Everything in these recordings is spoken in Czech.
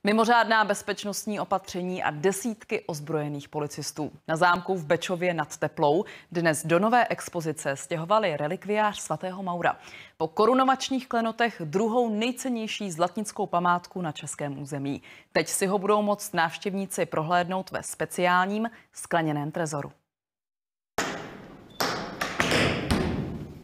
Mimořádná bezpečnostní opatření a desítky ozbrojených policistů. Na zámku v Bečově nad Teplou dnes do nové expozice stěhovali relikviář svatého Maura. Po korunovačních klenotech druhou nejcennější zlatnickou památku na českém území. Teď si ho budou moct návštěvníci prohlédnout ve speciálním skleněném trezoru.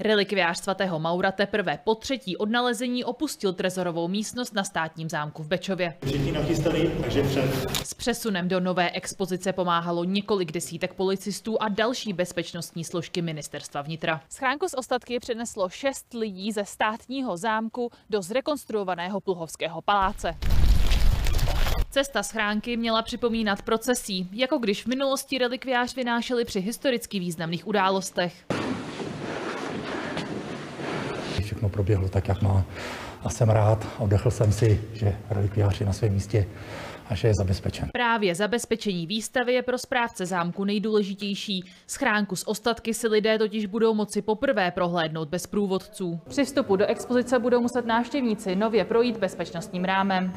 Relikviář svatého Maura teprve po třetí odnalezení opustil trezorovou místnost na státním zámku v Bečově. Třetí nachystaný, takže před. S přesunem do nové expozice pomáhalo několik desítek policistů a další bezpečnostní složky ministerstva vnitra. Schránku s ostatky přineslo 6 lidí ze státního zámku do zrekonstruovaného Pluhovského paláce. Cesta schránky měla připomínat procesí, jako když v minulosti relikviář vynášeli při historicky významných událostech. Všechno proběhlo tak, jak má, a jsem rád a oddechl jsem si, že relikviář je na svém místě a že je zabezpečen. Právě zabezpečení výstavy je pro správce zámku nejdůležitější. Schránku s ostatky si lidé totiž budou moci poprvé prohlédnout bez průvodců. Při vstupu do expozice budou muset návštěvníci nově projít bezpečnostním rámem.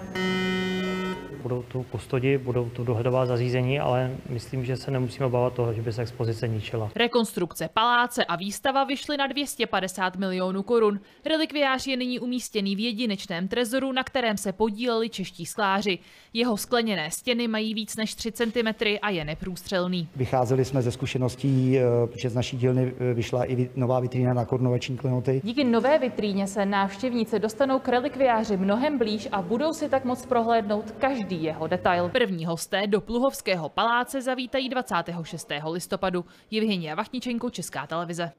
Budou tu kustodi, budou tu dohledová zařízení, ale myslím, že se nemusíme obávat toho, že by se expozice ničila. Rekonstrukce paláce a výstava vyšly na 250 milionů korun. Relikviář je nyní umístěný v jedinečném trezoru, na kterém se podíleli čeští skláři. Jeho skleněné stěny mají víc než 3 cm a je neprůstřelný. Vycházeli jsme ze zkušeností, že z naší dílny vyšla i nová vitrína na korunovační klenoty. Díky nové vitríně se návštěvníci dostanou k relikviáři mnohem blíž a budou si tak moct prohlédnout každý jeho detail. První hosté do Pluhovského paláce zavítají 26. listopadu. Jevgenia Vachničenko, Česká televize.